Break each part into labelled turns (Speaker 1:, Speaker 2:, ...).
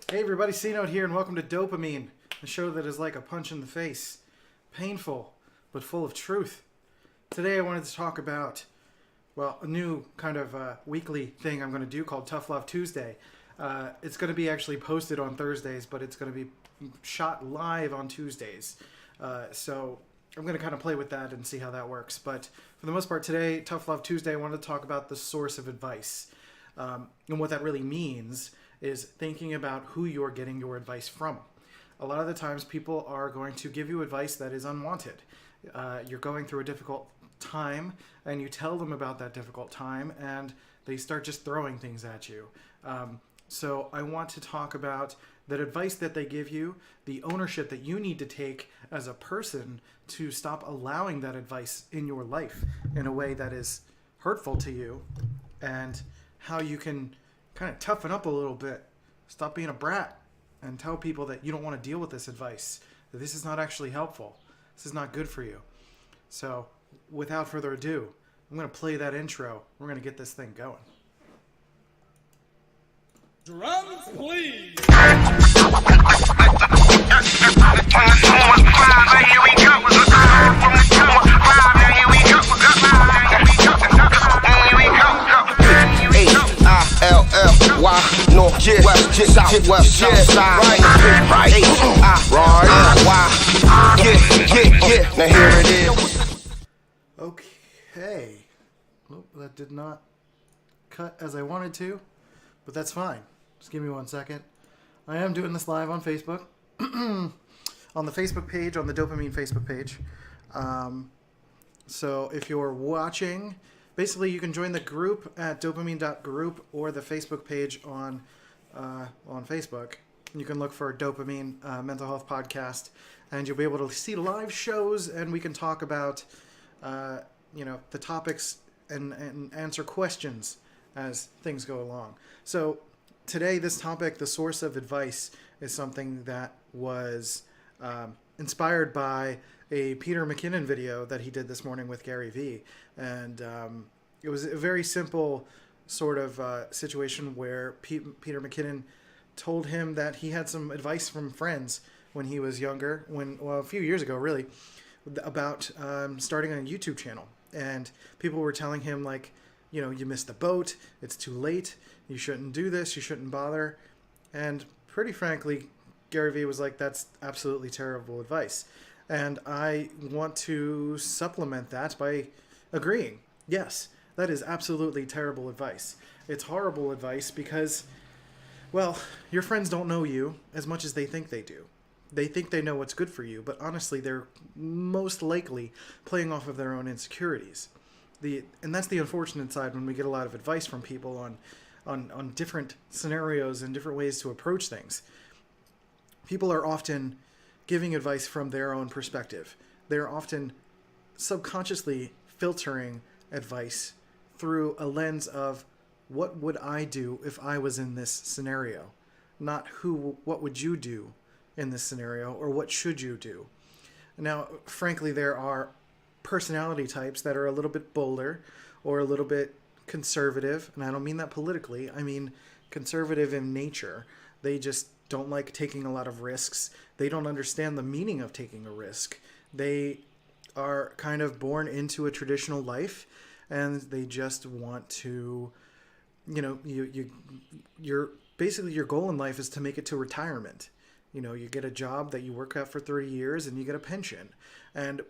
Speaker 1: Hey everybody, C-Note here, and welcome to Dopamine, a show that is like a punch in the face. Painful, but full of truth. Today I wanted to talk about, a new kind of weekly thing I'm going to do called Tough Love Tuesday. It's going to be actually posted on Thursdays, but it's going to be shot live on Tuesdays. So I'm going to kind of play with that and see how that works. But for the most part today, Tough Love Tuesday, I wanted to talk about the source of advice. And what that really means is thinking about who you're getting your advice from. A lot of the times people are going to give you advice that is unwanted. You're going through a difficult time and you tell them about that difficult time and they start just throwing things at you. So I want to talk about that advice that they give you, the ownership that you need to take as a person to stop allowing that advice in your life in a way that is hurtful to you, and how you can kind of toughen up a little bit, stop being a brat, and tell people that you don't want to deal with this advice, that this is not actually helpful, this is not good for you. So without further ado, I'm going to play that intro. We're going to get this thing going.
Speaker 2: Drums, please.
Speaker 3: Why north, west, southwest, southside, right, why, yeah, now here it is.
Speaker 1: Okay. Nope, that did not cut as I wanted to, but that's fine. Just give me 1 second. I am doing this live on Facebook, on the Facebook page, on the Dopamine Facebook page. So if you're watching, basically you can join the group at dopamine.group or the Facebook page on Facebook. You can look for Dopamine Mental Health Podcast, and you'll be able to see live shows, and we can talk about the topics and answer questions as things go along. So today, this topic, the source of advice, is something that was inspired by a Peter McKinnon video that he did this morning with Gary Vee. And it was a very simple sort of situation where Peter McKinnon told him that he had some advice from friends when he was younger, a few years ago really, about starting a YouTube channel. And people were telling him, like, you missed the boat, it's too late, you shouldn't do this, you shouldn't bother. And pretty frankly, Gary Vee was like, that's absolutely terrible advice. And I want to supplement that by agreeing. Yes, that is absolutely terrible advice. It's horrible advice because, your friends don't know you as much as they think they do. They think they know what's good for you, but honestly, they're most likely playing off of their own insecurities. And that's the unfortunate side when we get a lot of advice from people on different scenarios and different ways to approach things. People are often giving advice from their own perspective. They're often subconsciously filtering advice through a lens of, what would I do if I was in this scenario? Not what would you do in this scenario, or what should you do? Now, frankly, there are personality types that are a little bit bolder or a little bit conservative, and I don't mean that politically, I mean conservative in nature. They just don't like taking a lot of risks. They don't understand the meaning of taking a risk. They are kind of born into a traditional life, and they just want to, you're basically, your goal in life is to make it to retirement. You get a job that you work at for 30 years and you get a pension. And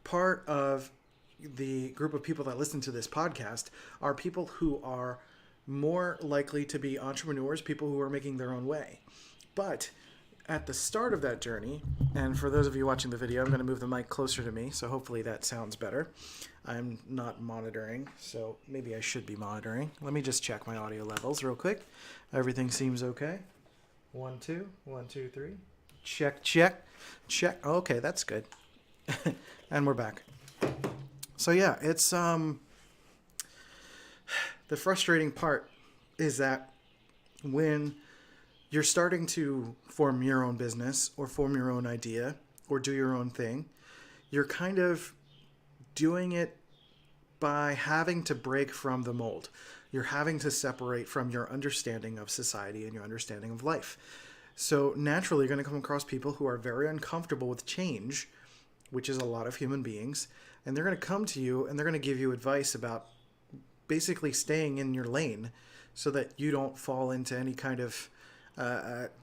Speaker 1: part of the group of people that listen to this podcast are people who are more likely to be entrepreneurs, people who are making their own way. But at the start of that journey, and for those of you watching the video, I'm going to move the mic closer to me, so hopefully that sounds better. I'm not monitoring, so maybe I should be monitoring. Let me just check my audio levels real quick. Everything seems okay. 1, 2, 1, 2, 3. Check. Okay, that's good. And we're back. So yeah, it's the frustrating part is that when you're starting to form your own business or form your own idea or do your own thing, you're kind of doing it by having to break from the mold. You're having to separate from your understanding of society and your understanding of life. So naturally, you're going to come across people who are very uncomfortable with change, which is a lot of human beings, and they're going to come to you and they're going to give you advice about basically staying in your lane so that you don't fall into any kind of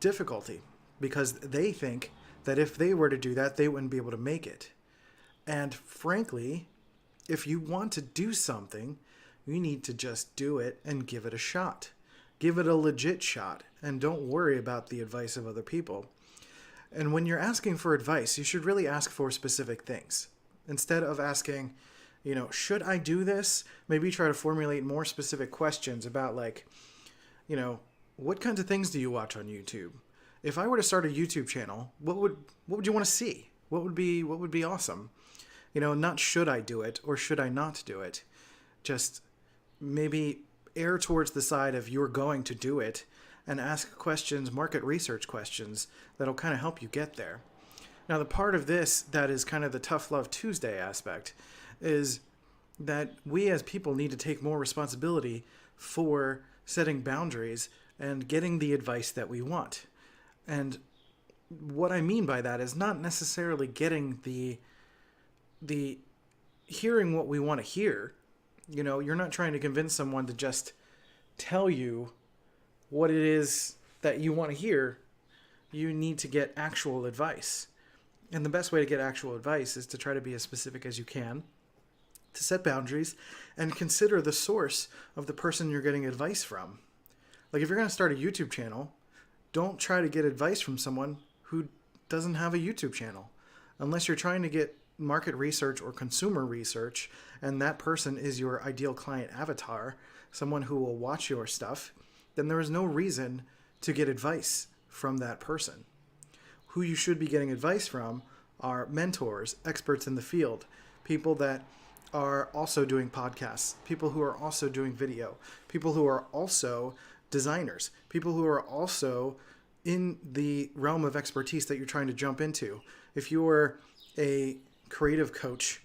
Speaker 1: difficulty, because they think that if they were to do that, they wouldn't be able to make it. And frankly, if you want to do something, you need to just do it and give it a shot. Give it a legit shot, and don't worry about the advice of other people. And when you're asking for advice, you should really ask for specific things. Instead of asking, should I do this? Maybe try to formulate more specific questions about, like, what kinds of things do you watch on YouTube? If I were to start a YouTube channel, what would you want to see? What would be awesome? Not should I do it or should I not do it? Just maybe err towards the side of you're going to do it and ask questions, market research questions that'll kind of help you get there. Now, the part of this that is kind of the Tough Love Tuesday aspect is that we as people need to take more responsibility for setting boundaries and getting the advice that we want. And what I mean by that is not necessarily getting the hearing what we want to hear. You're not trying to convince someone to just tell you what it is that you want to hear. You need to get actual advice. And the best way to get actual advice is to try to be as specific as you can, to set boundaries, and consider the source of the person you're getting advice from. Like, if you're going to start a YouTube channel, don't try to get advice from someone who doesn't have a YouTube channel. Unless you're trying to get market research or consumer research, and that person is your ideal client avatar, someone who will watch your stuff, then there is no reason to get advice from that person. Who you should be getting advice from are mentors, experts in the field, people that are also doing podcasts, people who are also doing video, people who are also designers, people who are also in the realm of expertise that you're trying to jump into. If you're a creative coach,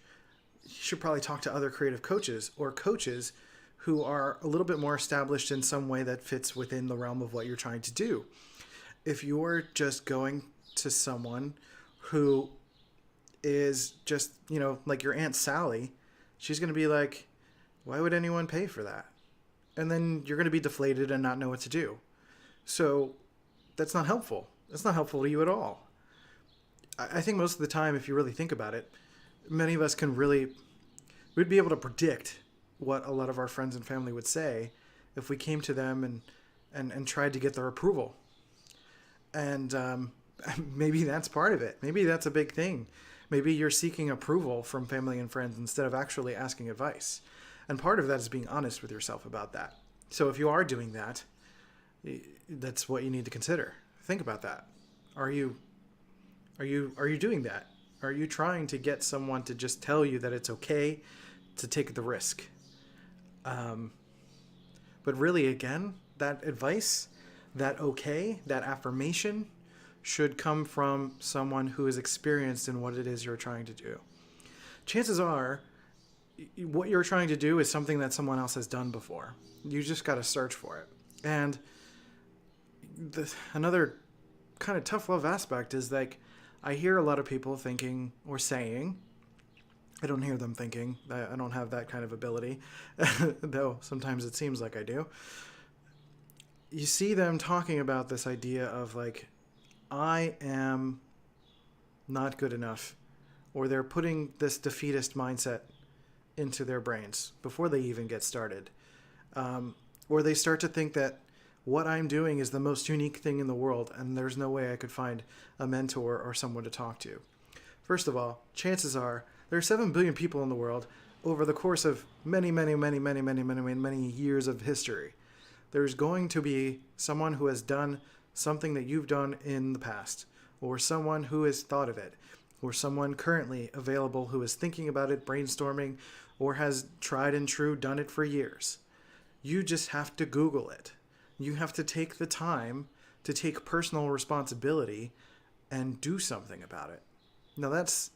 Speaker 1: you should probably talk to other creative coaches or coaches who are a little bit more established in some way that fits within the realm of what you're trying to do. If you're just going to someone who is just, like your Aunt Sally, she's going to be like, why would anyone pay for that? And then you're going to be deflated and not know what to do. So that's not helpful. That's not helpful to you at all. I think most of the time, if you really think about it, many of us we'd be able to predict what a lot of our friends and family would say if we came to them and tried to get their approval. And maybe that's part of it. Maybe that's a big thing. Maybe you're seeking approval from family and friends instead of actually asking advice. And part of that is being honest with yourself about that. So if you are doing that, that's what you need to consider. Think about that. Are you doing that? Are you trying to get someone to just tell you that it's okay to take the risk? But really, again, that advice, that okay, that affirmation should come from someone who is experienced in what it is you're trying to do. Chances are, what you're trying to do is something that someone else has done before. You just got to search for it. And another kind of tough love aspect is, like, I hear a lot of people thinking or saying, I don't hear them thinking, I don't have that kind of ability, though sometimes it seems like I do. You see them talking about this idea of, like, I am not good enough, or they're putting this defeatist mindset into their brains before they even get started. Or they start to think that what I'm doing is the most unique thing in the world, and there's no way I could find a mentor or someone to talk to. First of all, chances are there are 7 billion people in the world over the course of many years of history. There's going to be someone who has done something that you've done in the past, or someone who has thought of it, or someone currently available who is thinking about it, brainstorming, or has tried and true done it for years. You just have to Google it. You have to take the time to take personal responsibility and do something about it. Now that's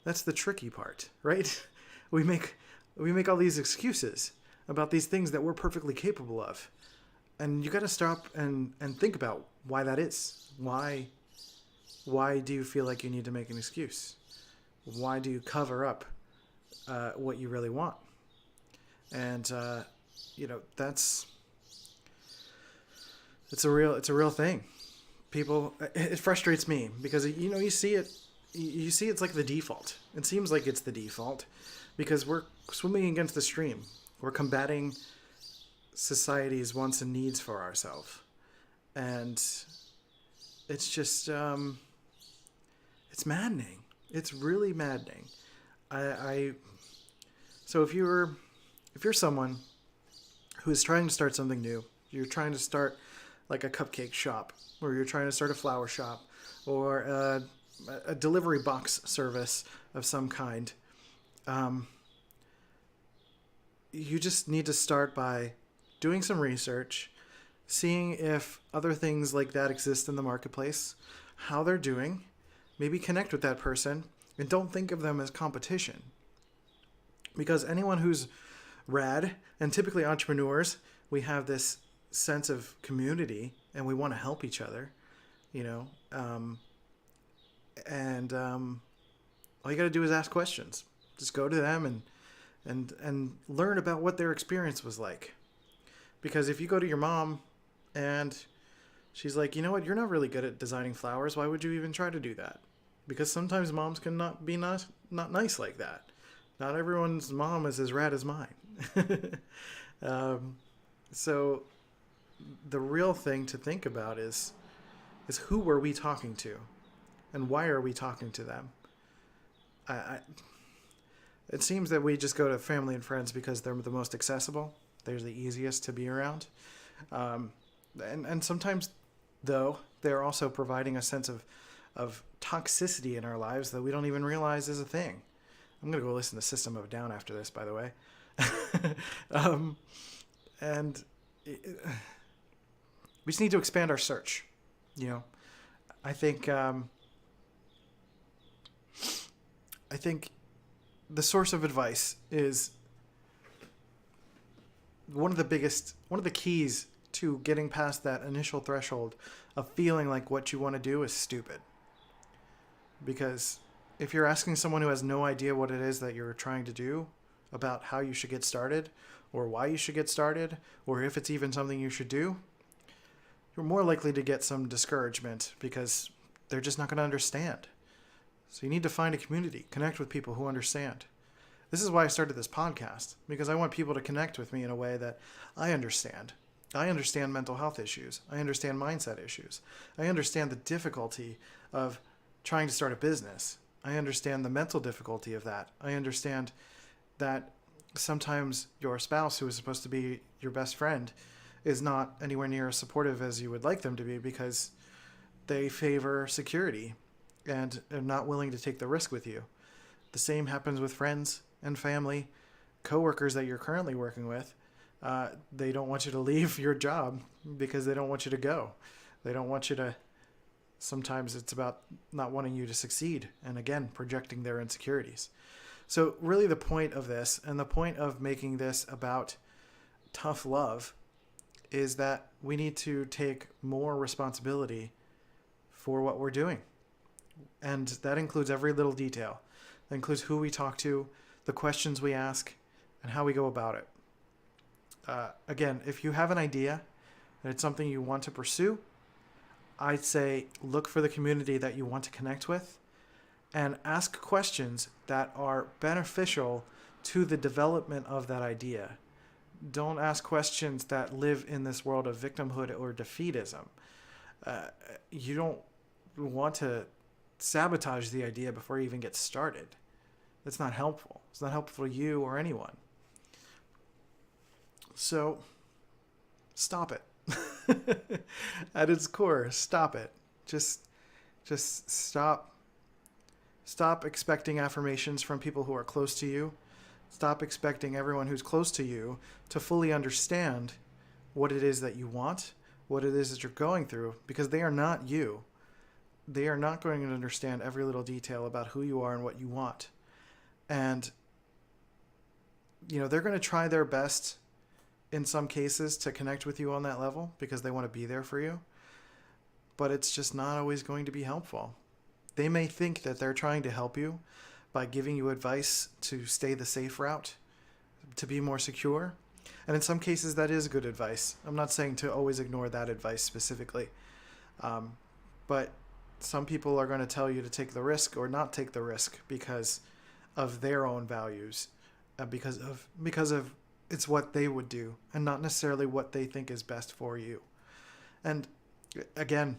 Speaker 1: the tricky part, right? We make all these excuses about these things that we're perfectly capable of. And you got to stop and think about why that is. Why do you feel like you need to make an excuse? Why do you cover up what you really want? And it's a real thing. People, it frustrates me because you see it's like the default. It seems like it's the default because we're swimming against the stream. We're combating society's wants and needs for ourselves, and it's just it's maddening. It's really maddening. So if you're someone who is trying to start something new, you're trying to start like a cupcake shop, or you're trying to start a flower shop, or a delivery box service of some kind, you just need to start by doing some research, seeing if other things like that exist in the marketplace, how they're doing, maybe connect with that person, and don't think of them as competition. Because anyone who's rad, and typically entrepreneurs, we have this sense of community and we want to help each other, all you got to do is ask questions. Just go to them and learn about what their experience was like. Because if you go to your mom and she's like, you know what, you're not really good at designing flowers, why would you even try to do that? Because sometimes moms can not be not nice like that. Not everyone's mom is as rad as mine. So the real thing to think about is who are we talking to, and why are we talking to them? It seems that we just go to family and friends because they're the most accessible. They're the easiest to be around. And sometimes, though, they're also providing a sense of toxicity in our lives that we don't even realize is a thing. I'm going to go listen to System of a Down after this, by the way. We just need to expand our search. I think the source of advice is one of the keys to getting past that initial threshold of feeling like what you want to do is stupid. Because if you're asking someone who has no idea what it is that you're trying to do about how you should get started, or why you should get started, or if it's even something you should do, you're more likely to get some discouragement because they're just not going to understand. So you need to find a community, connect with people who understand. This is why I started this podcast, because I want people to connect with me in a way that I understand. I understand mental health issues. I understand mindset issues. I understand the difficulty of trying to start a business. I understand the mental difficulty of that. I understand that sometimes your spouse, who is supposed to be your best friend, is not anywhere near as supportive as you would like them to be because they favor security and are not willing to take the risk with you. The same happens with friends and family, coworkers that you're currently working with. They don't want you to leave your job because they don't want you to go. They don't want you to. Sometimes it's about not wanting you to succeed and, again, projecting their insecurities. So really the point of this, and the point of making this about tough love, is that we need to take more responsibility for what we're doing. And that includes every little detail. That includes who we talk to, the questions we ask, and how we go about it. Again, if you have an idea and it's something you want to pursue, I'd say look for the community that you want to connect with and ask questions that are beneficial to the development of that idea. Don't ask questions that live in this world of victimhood or defeatism. You don't want to sabotage the idea before you even get started. That's not helpful. It's not helpful to you or anyone. So, stop it. At its core, stop it. Just stop. Stop expecting affirmations from people who are close to you. Stop expecting everyone who's close to you to fully understand what it is that you want, what it is that you're going through, because they are not you. They are not going to understand every little detail about who you are and what you want. And, they're going to try their best in some cases to connect with you on that level because they want to be there for you. but it's just not always going to be helpful. They may think that they're trying to help you by giving you advice to stay the safe route, to be more secure. And in some cases, that is good advice. I'm not saying to always ignore that advice specifically. But some people are going to tell you to take the risk or not take the risk because of their own values, because of it's what they would do and not necessarily what they think is best for you. And again,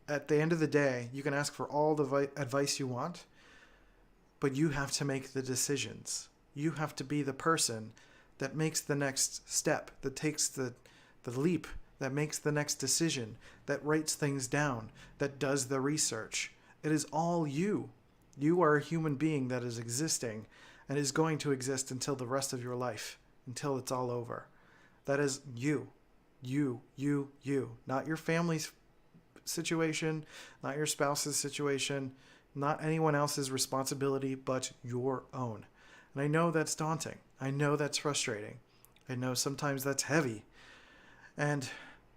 Speaker 1: at the end of the day, you can ask for all the advice you want, but you have to make the decisions. You have to be the person that makes the next step, that takes the leap, that makes the next decision, that writes things down, that does the research. It is all you. You are a human being that is existing and is going to exist until the rest of your life, until it's all over. That is you. You. Not your family's situation, not your spouse's situation, not anyone else's responsibility, but your own. And I know that's daunting. I know that's frustrating. I know sometimes that's heavy. And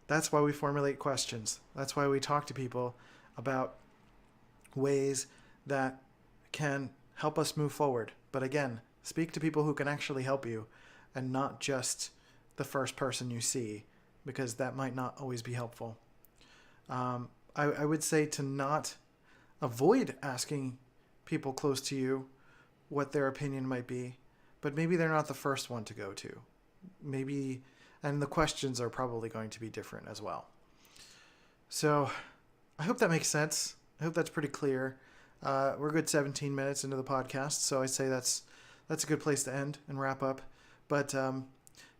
Speaker 1: that's why we formulate questions. That's why we talk to people about ways that can help us move forward. But again, speak to people who can actually help you and not just the first person you see, because that might not always be helpful. I would say to not avoid asking people close to you what their opinion might be, but maybe they're not the first one to go to. Maybe, and the questions are probably going to be different as well. So I hope that makes sense. I hope that's pretty clear. We're a good 17 minutes into the podcast, so I'd say that's a good place to end and wrap up. But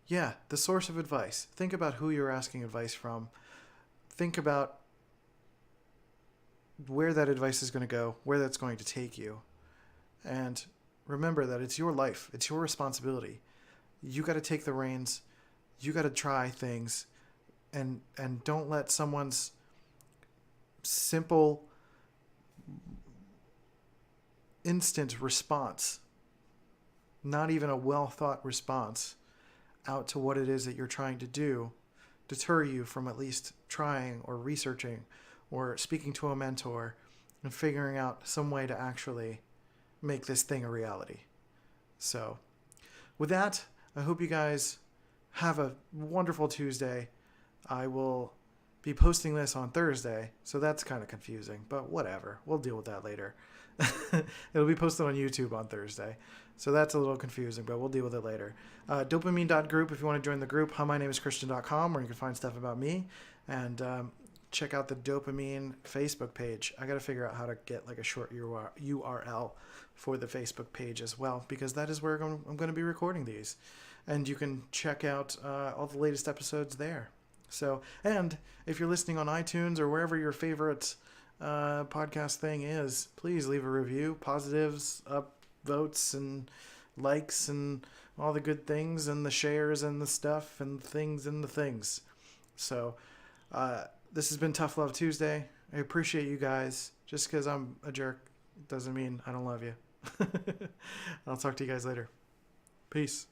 Speaker 1: yeah, the source of advice. Think about who you're asking advice from. Think about where that advice is going to go, where that's going to take you. And remember that it's your life. It's your responsibility. You got to take the reins. You got to try things. And don't let someone's simple, instant response, not even a well-thought response out to what it is that you're trying to do, deter you from at least trying or researching or speaking to a mentor and figuring out some way to actually make this thing a reality. So with that, I hope you guys have a wonderful Tuesday. I will be posting this on Thursday, so that's kind of confusing, but whatever. We'll deal with that later. It'll be posted on YouTube on Thursday, so that's a little confusing, but we'll deal with it later. Dopamine.group if you want to join the group. HiMyNameIsChristian.com where you can find stuff about me, and check out the Dopamine Facebook page. I got to figure out how to get like a short URL for the Facebook page as well, because that is where I'm going to be recording these. And you can check out all the latest episodes there. So, and if you're listening on iTunes or wherever your favorite podcast thing is, please leave a review. Positives, up votes, and likes, and all the good things, and the shares, and the stuff, and things, and the things. So, this has been Tough Love Tuesday. I appreciate you guys. Just because I'm a jerk doesn't mean I don't love you. I'll talk to you guys later. Peace.